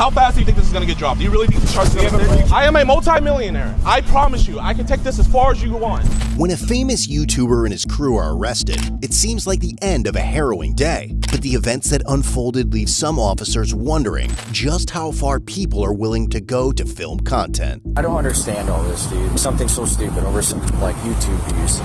How fast do you think this is gonna get dropped? Do you really think the charge is gonna stick? I am a multi-millionaire. I promise you, I can take this as far as you want. When a famous YouTuber and his crew are arrested, it seems like the end of a harrowing day. But the events that unfolded leave some officers wondering just how far people are willing to go to film content. I don't understand all this, dude. Something so stupid over some, like, YouTube views.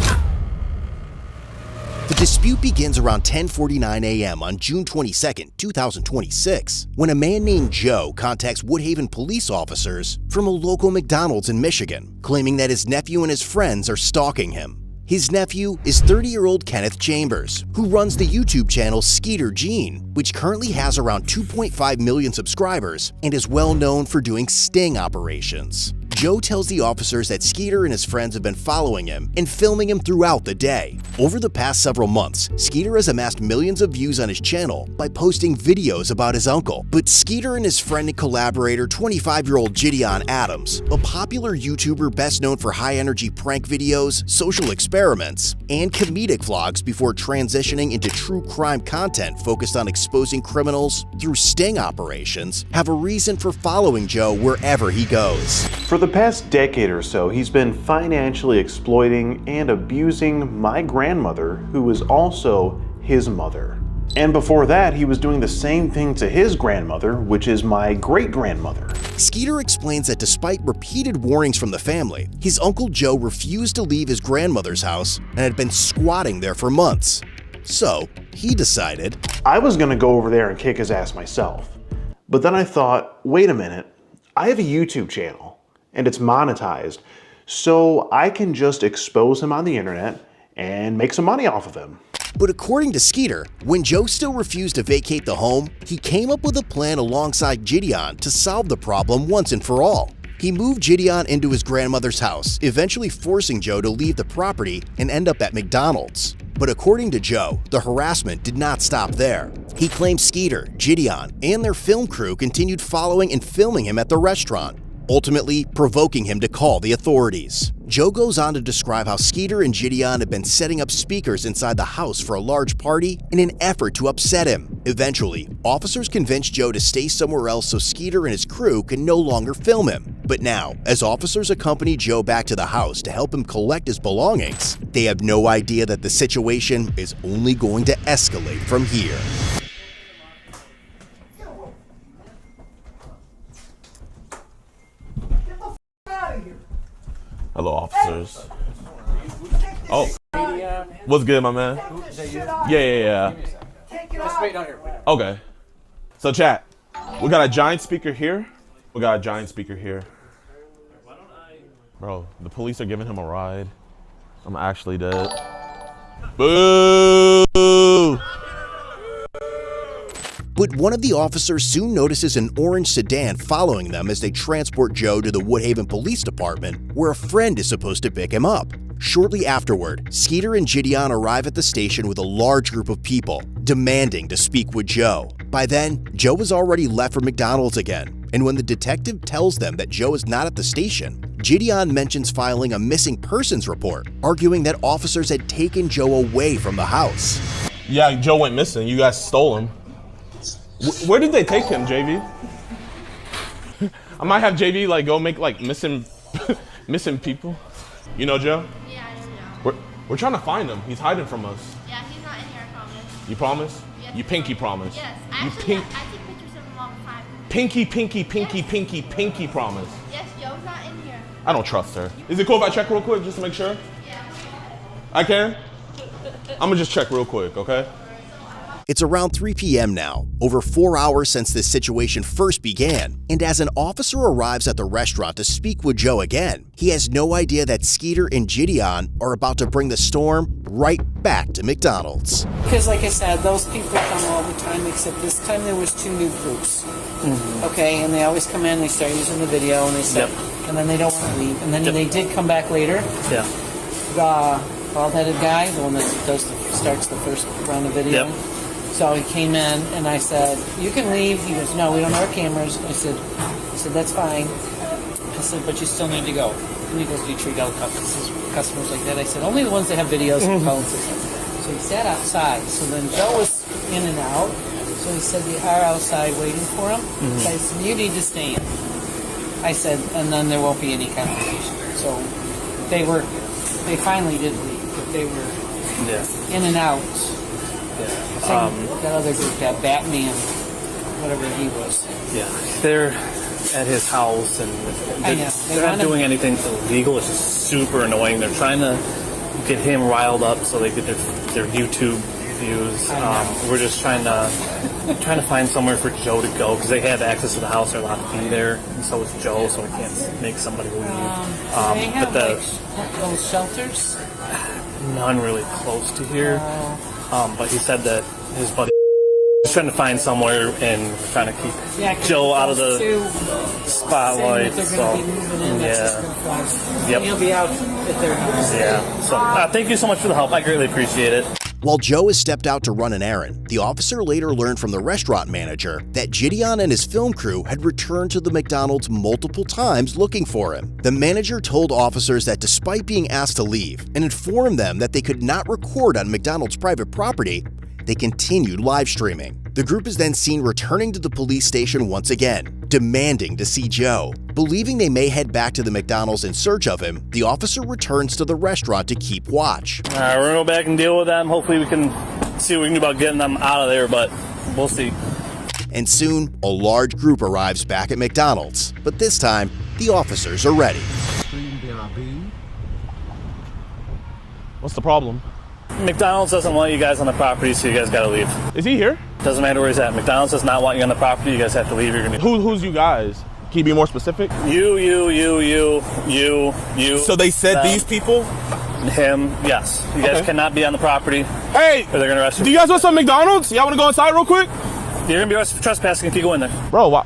The dispute begins around 10:49 a.m. on June 22, 2026, when a man named Joe contacts Woodhaven police officers from a local McDonald's in Michigan, claiming that his nephew and his friends are stalking him. His nephew is 30-year-old Kenneth Chambers, who runs the YouTube channel JiDion, which currently has around 2.5 million subscribers and is well known for doing sting operations. Joe tells the officers that Skeeter and his friends have been following him and filming him throughout the day. Over the past several months, Skeeter has amassed millions of views on his channel by posting videos about his uncle. But Skeeter and his friend and collaborator, 25-year-old JiDion Adams, a popular YouTuber best known for high-energy prank videos, social experiments, and comedic vlogs before transitioning into true crime content focused on exposing criminals through sting operations, have a reason for following Joe wherever he goes. For the past decade or so, he's been financially exploiting and abusing my grandmother, who was also his mother. And before that, he was doing the same thing to his grandmother, which is my great-grandmother. Skeeter explains that despite repeated warnings from the family, his Uncle Joe refused to leave his grandmother's house and had been squatting there for months. So, he decided, I was gonna go over there and kick his ass myself. But then I thought, wait a minute, I have a YouTube channel and it's monetized, so I can just expose him on the internet and make some money off of him. But according to Skeeter, when Joe still refused to vacate the home, he came up with a plan alongside JiDion to solve the problem once and for all. He moved JiDion into his grandmother's house, eventually forcing Joe to leave the property and end up at McDonald's. But according to Joe, the harassment did not stop there. He claimed Skeeter, JiDion, and their film crew continued following and filming him at the restaurant, ultimately provoking him to call the authorities. Joe goes on to describe how Skeeter and JiDion had been setting up speakers inside the house for a large party in an effort to upset him. Eventually, officers convinced Joe to stay somewhere else so Skeeter and his crew can no longer film him. But now, as officers accompany Joe back to the house to help him collect his belongings, they have no idea that the situation is only going to escalate from here. Hello, officers. Oh, what's good, my man? Yeah. Just wait down here. Okay. So, chat, we got a giant speaker here. Bro, the police are giving him a ride. I'm actually dead. Boo! But one of the officers soon notices an orange sedan following them as they transport Joe to the Woodhaven Police Department, where a friend is supposed to pick him up. Shortly afterward, Skeeter and JiDion arrive at the station with a large group of people, demanding to speak with Joe. By then, Joe has already left for McDonald's again, and when the detective tells them that Joe is not at the station, JiDion mentions filing a missing persons report, arguing that officers had taken Joe away from the house. Yeah, Joe went missing. You guys stole him. Where did they take him, JV? I might have JV like go make like missing people. You know Joe? Yeah, I know Joe. We're trying to find him. He's hiding from us. Yeah, he's not in here, I promise. You promise? Yes. You pinky promise. Yes, You I take pictures of him all the time. Pinky promise. Yes, Joe's not in here. I don't trust her. Is it cool if I check real quick just to make sure? Yeah. I can? I'm gonna just check real quick, okay? It's around 3 p.m. now, over 4 hours since this situation first began, and as an officer arrives at the restaurant to speak with Joe again, he has no idea that Skeeter and JiDion are about to bring the storm right back to McDonald's. Because like I said, those people come all the time, except this time there was 2 new groups. Okay, and they always come in, they start using the video, and they say, and then they don't want to leave, and then they did come back later. Yeah. The bald-headed guy, the one that starts the first round of video. Yep. So he came in, and I said, "You can leave." He goes, "No, we don't have our cameras." I said, "That's fine." I said, "But you still need to go." And he goes, "Do you treat all customers like that?" I said, "Only the ones that have videos and phones." So he sat outside. So then Joe was in and out. So he said they are outside waiting for him. So I said, you need to stay in. I said, and then there won't be any confrontation. So they finally did leave, but they were in and out. That other group, that Batman, whatever he was. Yeah, they're at his house, and they're not doing anything illegal. It's just super annoying. They're trying to get him riled up so they get their YouTube views. We're just trying to find somewhere for Joe to go because they have access to the house. They're allowed to be there, and so is Joe. So we can't make somebody leave. They have those shelters. None really close to here. But he said that his buddy is trying to find somewhere and trying to keep Joe out of the spotlight. They're going to be moving in. Yep. He'll be out at their house. Yeah. So thank you so much for the help. I greatly appreciate it. While Joe has stepped out to run an errand, the officer later learned from the restaurant manager that JiDion and his film crew had returned to the McDonald's multiple times looking for him. The manager told officers that despite being asked to leave and informed them that they could not record on McDonald's private property, they continued live streaming. The group is then seen returning to the police station once again, demanding to see Joe. Believing they may head back to the McDonald's in search of him, the officer returns to the restaurant to keep watch. All right, we're going to go back and deal with them. Hopefully we can see what we can do about getting them out of there, but we'll see. And soon, a large group arrives back at McDonald's, but this time, the officers are ready. What's the problem? McDonald's doesn't want you guys on the property, so you guys got to leave. Is he here? Doesn't matter where he's at. McDonald's does not want you on the property. You guys have to leave. You're gonna. Who's you guys? Can you be more specific? You. So they said them, these people? Him, yes. You guys cannot be on the property. Hey! Or they're gonna arrest you. Do you guys want some McDonald's? Y'all want to go inside real quick? You're gonna be arrested for trespassing if you go in there. Bro, why?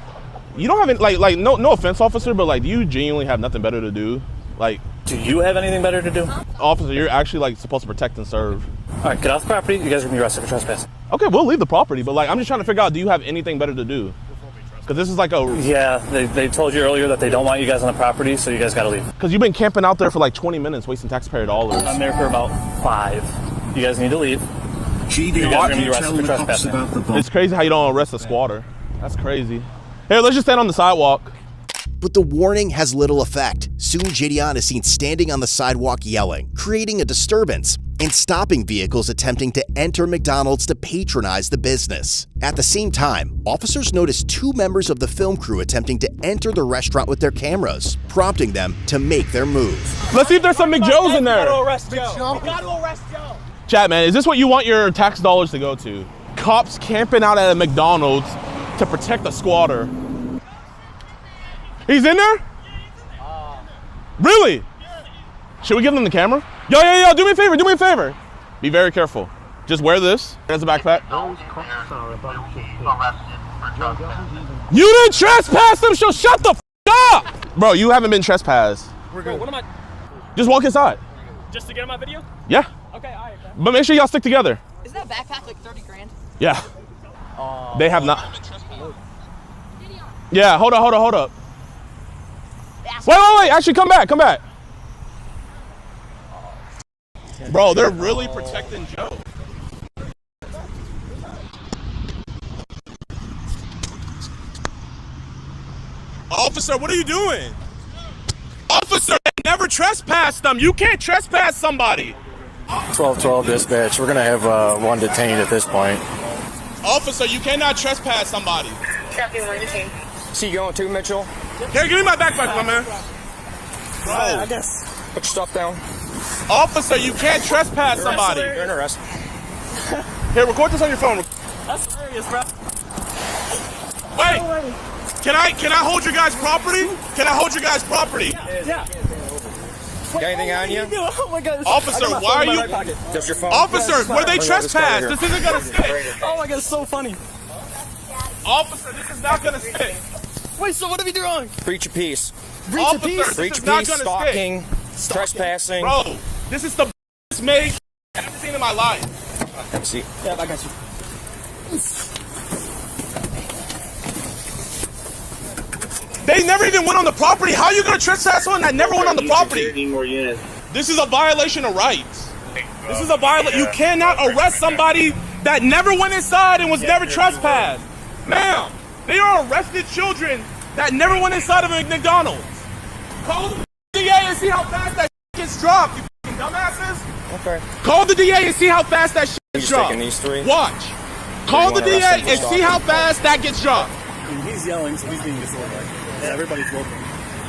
You don't have any, no offense, officer, but like, do you genuinely have nothing better to do? Like, do you have anything better to do? Officer, you're actually like supposed to protect and serve. All right, get off the property. You guys are gonna be arrested for trespassing. Okay, we'll leave the property, but like, I'm just trying to figure out, do you have anything better to do? Because this is like a... Yeah, they told you earlier that they don't want you guys on the property, so you guys gotta leave. Because you've been camping out there for like 20 minutes, wasting taxpayer dollars. I'm there for about 5. You guys need to leave. JiDion, you guys are gonna be arrested for trespassing. It's crazy how you don't arrest a squatter. That's crazy. Here, let's just stand on the sidewalk. But the warning has little effect. Soon JiDion is seen standing on the sidewalk yelling, creating a disturbance, and stopping vehicles attempting to enter McDonald's to patronize the business. At the same time, officers notice 2 members of the film crew attempting to enter the restaurant with their cameras, prompting them to make their move. Let's see if there's some McJoes in there. We gotta arrest Joe. Chat, man, is this what you want your tax dollars to go to? Cops camping out at a McDonald's to protect a squatter. He's in there? Really? Should we give them the camera? Yo, do me a favor. Be very careful. Just wear this as a backpack. You didn't trespass them, so shut the f up! Bro, you haven't been trespassed. We're good. What am I? Just walk inside. Just to get on my video? Yeah. Okay, all right. But make sure y'all stick together. Isn't that backpack like 30 grand? Yeah. They have not. Yeah, hold up. Wait. Actually, come back. Bro, they're really protecting Joe. Officer, what are you doing? Officer, never trespassed them. You can't trespass somebody. 1212 dispatch. We're going to have one detained at this point. Officer, you cannot trespass somebody. Copy, one detained. See you going too, Mitchell? Here, give me my backpack, my man. Bro. I guess. Put your stuff down. Officer, you can't trespass somebody. You're in arrest. Here, record this on your phone. That's serious, bro. Wait. Can I hold your guys' property? Yeah. Got anything on you? Oh my God. Officer, why are you? Just your phone. Officer, were they trespassed? This isn't gonna stick. Oh my God, it's so funny. Officer, this is not gonna stick. Wait, so what did we do wrong? Breach of peace. Officer, this Breach is of not peace, gonna stalking, stick. trespassing. Bro, this is the best made I've ever seen in my life. Have a seat. Yeah, I got you. They never even went on the property. How are you gonna trespass someone that never went on the property? This is a violation of rights. This is a violation. You cannot arrest somebody that never went inside and was never trespassed. Ma'am, they are arrested children that never went inside of a McDonald's. Call the DA and see how fast that gets dropped, you fucking dumbasses. Okay. Call the DA and see how fast that gets dropped. Taking these three? Watch. Call the DA and see how fast that gets dropped. He's yelling, so he's being disorderly. Yeah, everybody's looking.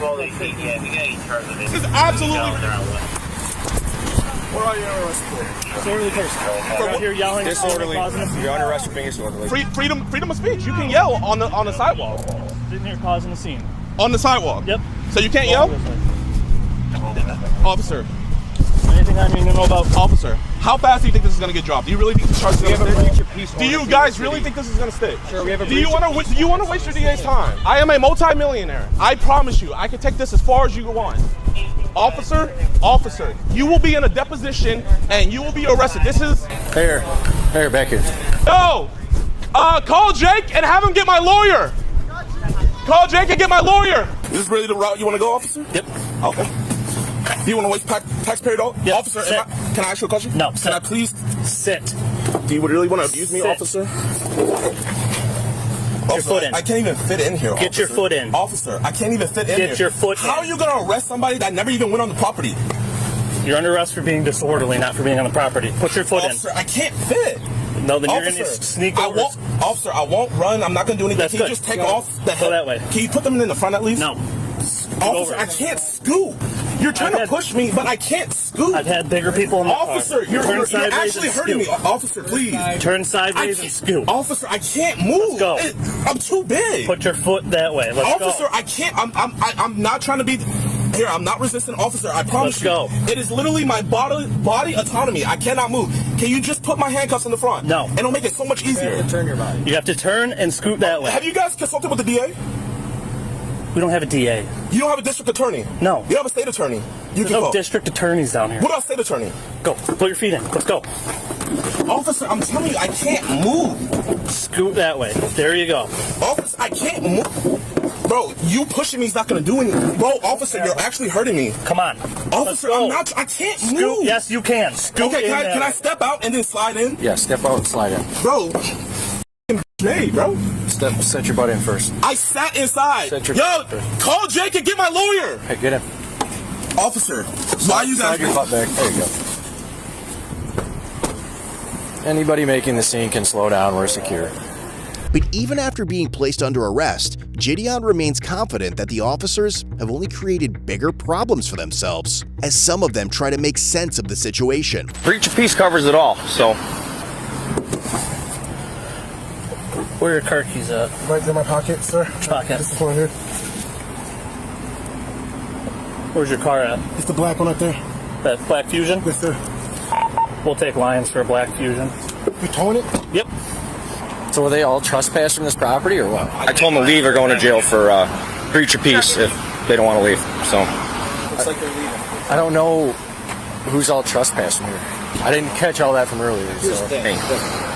Well, we got each other. This is absolutely. What are you arrested for? Disorderly person. You're out here yelling. Disorderly. Causing a You're under arrest for being disorderly. Freedom of speech. You can yell on the sidewalk. Sitting here causing a scene. On the sidewalk. Yep. So you can't yell? Officer. Anything I need to know about? Officer, how fast do you think this is going to get dropped? Do you really think the charge is going to stick? Do you guys really think this is going to stick? Sure, we have a Do you want to waste your DA's time? I am a multi-millionaire. I promise you, I can take this as far as you want. Officer, you will be in a deposition and you will be arrested. This is... Here, back here. No! Call Jake and have him get my lawyer. Call Jake and get my lawyer. Is this really the route you want to go, officer? Yep. Okay. Do you want to waste taxpayer dollars? Yep. Officer, can I ask you a question? No. Can I please? Sit. Do you really want to abuse me, Sit. officer? Get your foot in. I can't even fit in here, Get your foot in. Officer, I can't even fit in here. Get your foot in. How are you going to arrest somebody that never even went on the property? You're under arrest for being disorderly, not for being on the property. Put your foot Officer, I can't fit. in. No, then you're going to sneak over. Officer, I won't run. I'm not going to do anything. That's Can you good. just take off the head? Go that way. Can you put them in the front at least? No. Officer, I can't scoot. You're trying to push me, but I can't scoot. I've had bigger people in the Officer, car. you're Turn actually and hurting me. scoot. Officer, please. Turn sideways and scoot. Officer, I can't move. Let's go. I'm too big. Put your foot that way. Let's Officer, go. I can't. I'm not trying to be. Here, I'm not resistant, officer. I promise Let's you. go. It is literally my body autonomy. I cannot move. Can you just put my handcuffs in the front? No. And it'll make it so much easier. Turn your body. You have to turn and scoot that way. Have you guys consulted with the DA? We don't have a DA. You don't have a district attorney? No. You have a state attorney? You There's can no go. district attorneys down here. What about state attorney? Go. Put your feet in. Let's go. Officer, I'm telling you, I can't move. Scoot that way. There you go. Officer, I can't move. Bro, you pushing me is not going to do anything. Bro, officer, you're actually hurting me. Come on. Officer, I'm not. I can't Scoot. move. Yes, you can. Scoot Okay, in that can I way. step out and then slide in? Yeah, step out and slide in. Bro, hey, bro. Set your butt in first. I sat inside. Set your Yo, butt in. call Jake and get my lawyer. Hey, get in. Officer, why you guys? Slide your butt back. There you go. Anybody making the scene can slow down. We're secure. But even after being placed under arrest, JiDion remains confident that the officers have only created bigger problems for themselves, as some of them try to make sense of the situation. Breach of peace covers it all, so. Where are your car keys at? Right in my pocket, sir. Pocket. This one here. Where's your car at? It's the black one right there. That Black Fusion? Yes, sir. We'll take Lions for a Black Fusion. You towing it? Yep. So are they all trespassed from this property or what? I told them to leave or going to jail for breach of peace if they don't want to leave. So. Looks like they're leaving. I don't know who's all trespassing here. I didn't catch all that from earlier. So. Hey,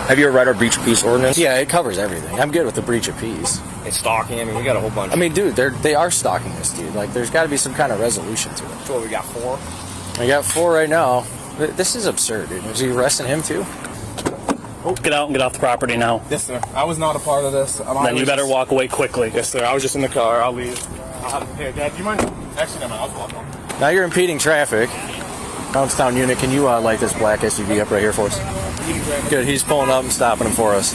Have you ever read our breach of peace ordinance? Yeah, it covers everything. I'm good with the breach of peace. it's stalking. I mean, we got a whole bunch. I mean, dude, they are stalking this dude. Like, there's got to be some kind of resolution to it. So we got 4. I got 4 right now. This is absurd, dude. Was he arresting him too? Get out and get off the property now. Yes, sir. I was not a part of this. Then you better walk away quickly. Yes, sir. I was just in the car. I'll leave. Hey, Dad, do you mind? Actually, no, I'll walk home. Now you're impeding traffic. Poundstown unit, can you light this black SUV up right here for us? Good. He's pulling up and stopping him for us.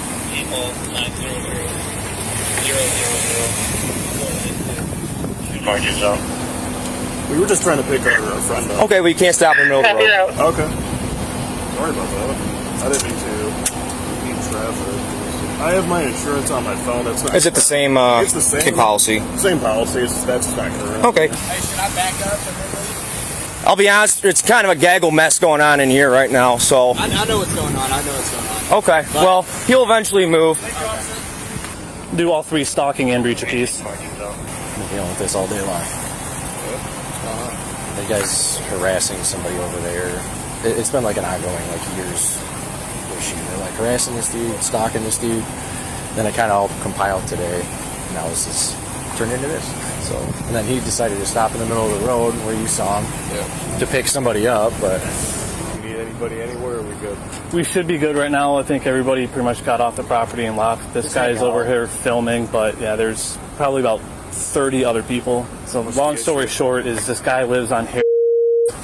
We were just trying to pick our friend up. Okay, well, you can't stop in the middle of the road. Okay. Sorry about that. I didn't mean to impede traffic. I have my insurance on my phone. That's not. Is it the same, It's the same policy? Same policy. That's not current. Okay. Hey, should I back up? I'll be honest, it's kind of a gaggle mess going on in here right now, so. I know what's going on. Okay, well, he'll eventually move. Do all 3 stalking and breach of peace. I've been dealing with this all day long. The guy's harassing somebody over there. It's been like an ongoing, years issue. They're harassing this dude, stalking this dude. Then it kind of all compiled today. And now this has turned into this. So, and then he decided to stop in the middle of the road where you saw him to pick somebody up, but. You need anything? anybody anywhere? Or are we good? We should be good right now. I think everybody pretty much got off the property and left. This guy's over here filming, but yeah, there's probably about 30 other people. So long story short is this guy lives on here,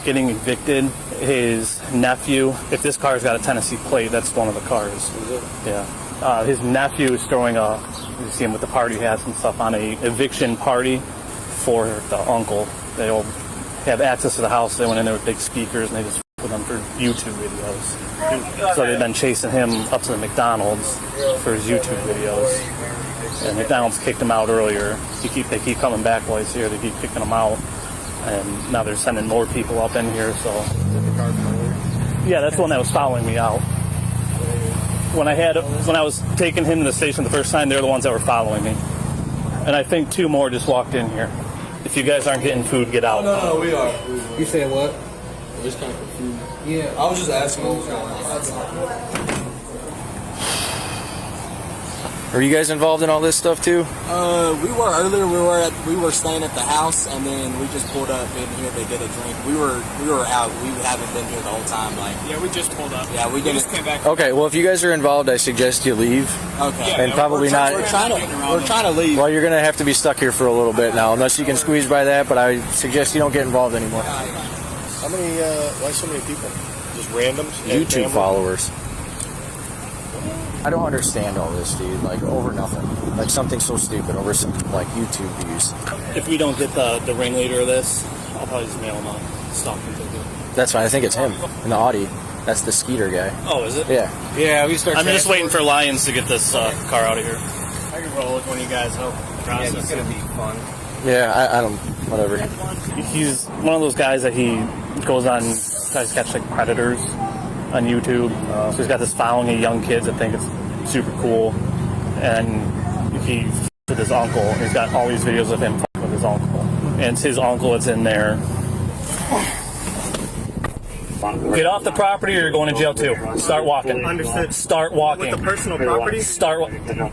getting evicted. His nephew, if this car's got a Tennessee plate, that's one of the cars. Is it? Yeah. His nephew is throwing you see him with the party hats and stuff, on a eviction party for the uncle. They'll have access to the house. They went in there with big speakers and they just with them for YouTube videos. So they've been chasing him up to the McDonald's for his YouTube videos. And McDonald's kicked him out earlier. They keep coming back while he's here. They keep kicking him out. And now they're sending more people up in here. So yeah, that's the one that was following me out. When I was taking him to the station the first time, they're the ones that were following me. And I think 2 more just walked in here. If you guys aren't getting food, get out. No, we are. You saying what? We're just kind of confused. Yeah. I was just asking what was going on. Are you guys involved in all this stuff too? We were earlier. We were staying at the house, and then we just pulled up in here to get a drink. We were out. We haven't been here the whole time. Yeah, we just pulled up. Yeah, we just came back. Okay, well, if you guys are involved, I suggest you leave. Okay. And probably not. We're trying to leave. Well, you're going to have to be stuck here for a little bit now, unless you can squeeze by that, but I suggest you don't get involved anymore. How many? Why so many people? Just randoms? YouTube followers. I don't understand all this, dude. Like, over nothing. Like, something so stupid over some, like, YouTube views. If we don't get the ringleader of this, I'll probably just mail him a stalking ticket. That's fine. I think it's him in the Audi. That's the Skeeter guy. Oh, is it? Yeah. Yeah, we start. I'm just waiting for Lions to get this car out of here. I can roll with one of you guys. Help the process. Yeah, it's gonna be fun. Yeah, I don't... Whatever. He's one of those guys that he goes on, tries to catch, like, predators on YouTube. So he's got this following of young kids that think it's super cool. And he's with his uncle. He's got all these videos of him with his uncle. And it's his uncle that's in there. Get off the property or you're going to jail too. Start walking. Understood. Start walking. With the personal property?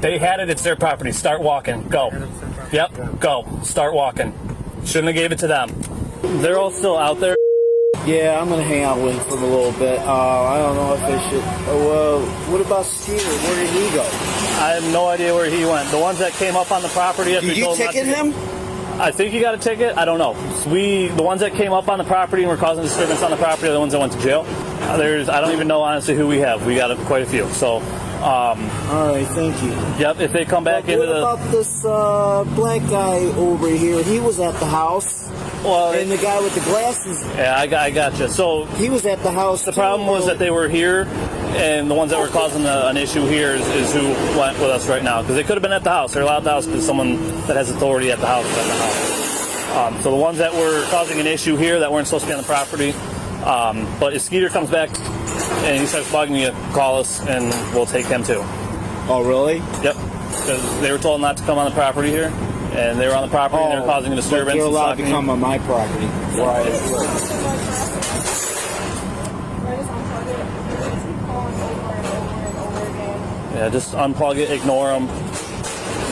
They had it. It's their property. Start walking. Go. Yep. Go. Start walking. Shouldn't have gave it to them. They're all still out there. Yeah, I'm gonna hang out with him for a little bit. I don't know if I should. What about Skeeter? Where did he go? I have no idea where he went. The ones that came up on the property after Did you ticket him? I think he got a ticket. I don't know. The ones that came up on the property and were causing disturbance on the property are the ones that went to jail. I don't even know honestly who we have. We got quite a few. So. All right, thank you. Yep. If they come back into the. What about this black guy over here? He was at the house. Well, and the guy with the glasses. Yeah, I gotcha. So he was at the house. The problem was that they were here, and the ones that were causing an issue here is who went with us right now. Because they could have been at the house. They're allowed at the house because someone that has authority at the house is at the house. So the ones that were causing an issue here that weren't supposed to be on the property. But if Skeeter comes back and he starts bugging you, call us and we'll take him too. Oh, really? Yep. Because they were told not to come on the property here. And they were on the property and they're causing a disturbance. They're allowed to come on my property. Right. Yeah, just unplug it, ignore them.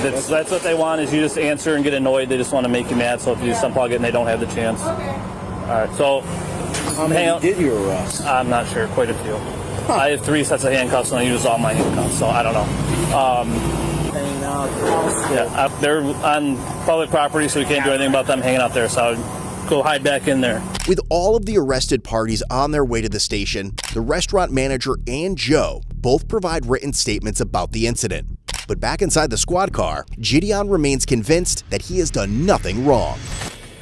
That's what they want, is you just answer and get annoyed. They just want to make you mad. So if you just unplug it and they don't have the chance. All right, so. How many did you arrest? I'm not sure, quite a few. I have 3 sets of handcuffs and I use all my handcuffs, so I don't know. Yeah, they're on public property, so we can't do anything about them hanging out there, so I would go hide back in there. With all of the arrested parties on their way to the station, the restaurant manager and Joe both provide written statements about the incident. But back inside the squad car, JiDion remains convinced that he has done nothing wrong.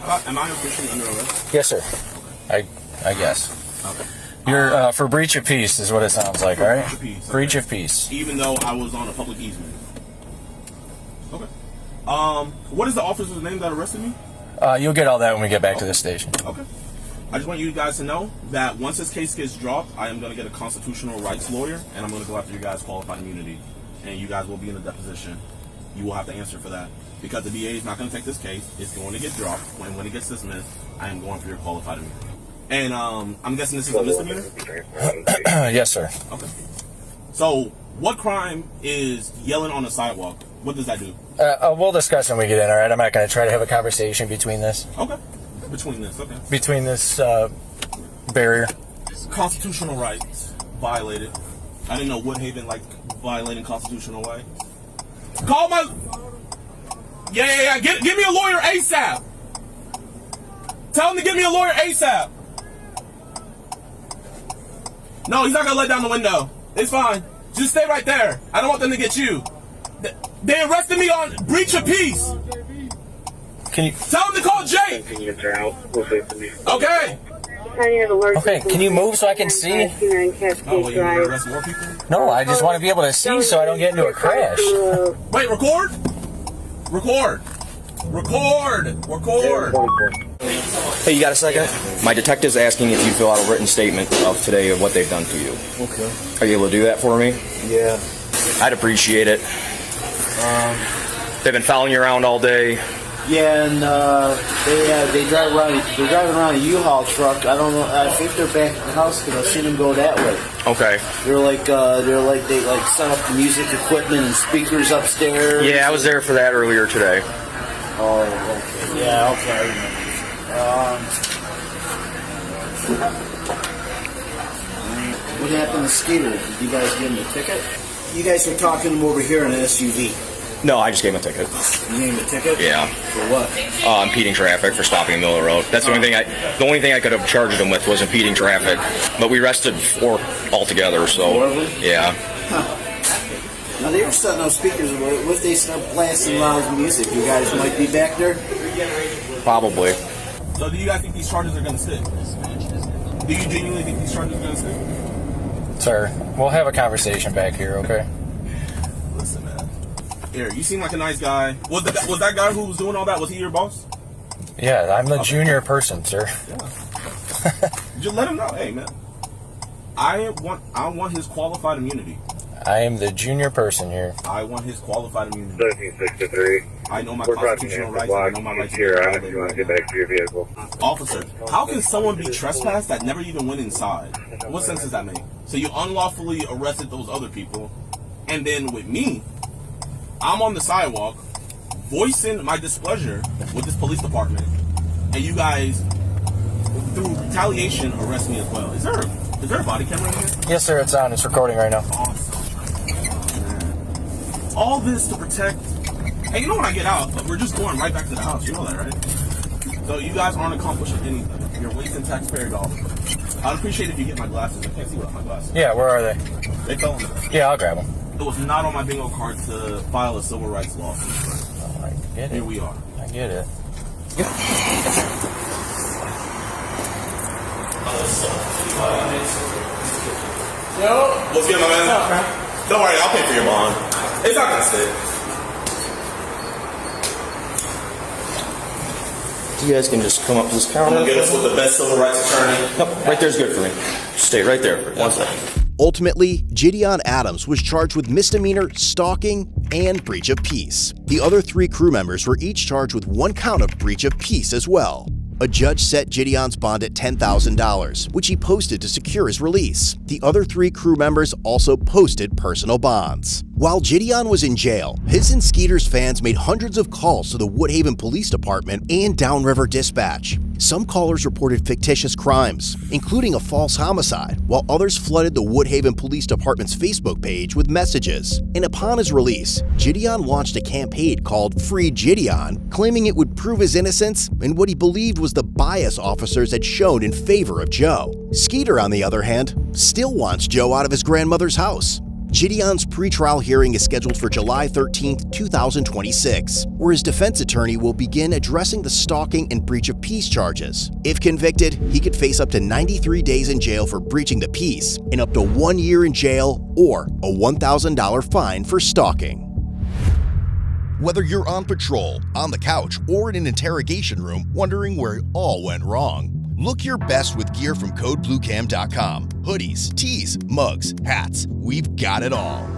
Am I officially under arrest? Yes, sir. I guess. Okay. You're for breach of peace is what it sounds like, all right? Breach of peace. Breach of peace. Even though I was on a public easement. Okay. What is the officer's name that arrested me? You'll get all that when we get back to the station. Okay. I just want you guys to know that once this case gets dropped, I am going to get a constitutional rights lawyer, and I'm going to go after you guys' qualified immunity, and you guys will be in a deposition. You will have to answer for that because the DA is not going to take this case. It's going to get dropped. When it gets dismissed, I am going for your qualified immunity. And I'm guessing this is a misdemeanor? Yes, sir. Okay. So, what crime is yelling on the sidewalk? What does that do? We'll discuss when we get in, all right? I'm not going to try to have a conversation between this. Okay. Between this, okay. Between this barrier. constitutional rights violated. I didn't know Woodhaven like violating constitutional rights. Call my... Yeah. Give me a lawyer ASAP. Tell him to give me a lawyer ASAP. No, he's not gonna let down the window. It's fine. Just stay right there. I don't want them to get you. They arrested me on breach of peace. Can you tell him to call Jake? Okay. Okay, can you move so I can see? Oh, well, you want to arrest more people? No, I just want to be able to see so I don't get into a crash. Wait, record? Record. Hey, you got a second? My detective's asking if you fill out a written statement of today of what they've done to you. Okay. Are you able to do that for me? Yeah. I'd appreciate it. They've been following you around all day. Yeah, and they drive around. They're driving around a U-Haul truck. I don't know. I think they're back at the house because I've seen them go that way. Okay. They set up the music equipment and speakers upstairs. Yeah, I was there for that earlier today. Oh, okay. Yeah, okay. I remember. What happened to Skeeter? Did you guys give him a ticket? You guys were talking to him over here in an SUV. No, I just gave him a ticket. You gave him a ticket? Yeah. For what? Impeding traffic for stopping in the middle of the road. That's the only thing I could have charged him with was impeding traffic. But we arrested 4 altogether, so 4 of them? Yeah. Huh. Now they were setting up speakers. What if they start blasting loud music? You guys might be back there? Probably. So do you guys think these charges are going to stick? Do you genuinely think these charges are going to stick? Sir, we'll have a conversation back here, okay? Listen, man. Here, you seem like a nice guy. Was that guy who was doing all that, was he your boss? Yeah, I'm the junior person, sir. Yeah. Just let him know. Hey, man. I want his qualified immunity. I am the junior person here. I want his qualified immunity. 1763. I know my constitutional rights. I know my rights. Here, I you want to get back to your vehicle. Officer, how can someone be trespassed that never even went inside? What sense does that make? So you unlawfully arrested those other people, and then with me, I'm on the sidewalk, voicing my displeasure with this police department, and you guys, through retaliation, arrest me as well. Is there a body camera in here? Yes, sir, it's on. It's recording right now. Awesome. All this to protect. Hey, you know when I get out, we're just going right back to the house. You know that, right? So you guys aren't accomplishing anything. You're wasting taxpayer dollars. I'd appreciate if you get my glasses. I can't see without my glasses. Yeah, where are they? They fell in there. Yeah, I'll grab them. It was not on my bingo card to file a civil rights lawsuit. Oh, I get it. Here we are. I get it. Yo, what's good, my man? What's up, man? Don't worry, I'll pay for your bond. It's not gonna stick. You guys can just come up to this counter. Get us with the best civil rights attorney. Nope, right there's good for me. Stay right there for 1 second. Ultimately, JiDion Adams was charged with misdemeanor stalking and breach of peace. The other 3 crew members were each charged with 1 count of breach of peace as well. A judge set JiDion's bond at $10,000, which he posted to secure his release. The other 3 crew members also posted personal bonds. While JiDion was in jail, his and Skeeter's fans made hundreds of calls to the Woodhaven Police Department and Downriver Dispatch. Some callers reported fictitious crimes, including a false homicide, while others flooded the Woodhaven Police Department's Facebook page with messages. And upon his release, JiDion launched a campaign called Free JiDion, claiming it would prove his innocence and what he believed was the bias officers had shown in favor of Joe. Skeeter, on the other hand, still wants Joe out of his grandmother's house. JiDion's pretrial hearing is scheduled for July 13, 2026, where his defense attorney will begin addressing the stalking and breach of peace charges. If convicted, he could face up to 93 days in jail for breaching the peace and up to 1 year in jail or a $1,000 fine for stalking. Whether you're on patrol, on the couch, or in an interrogation room wondering where it all went wrong, look your best with gear from CodeBlueCam.com. Hoodies, tees, mugs, hats, we've got it all.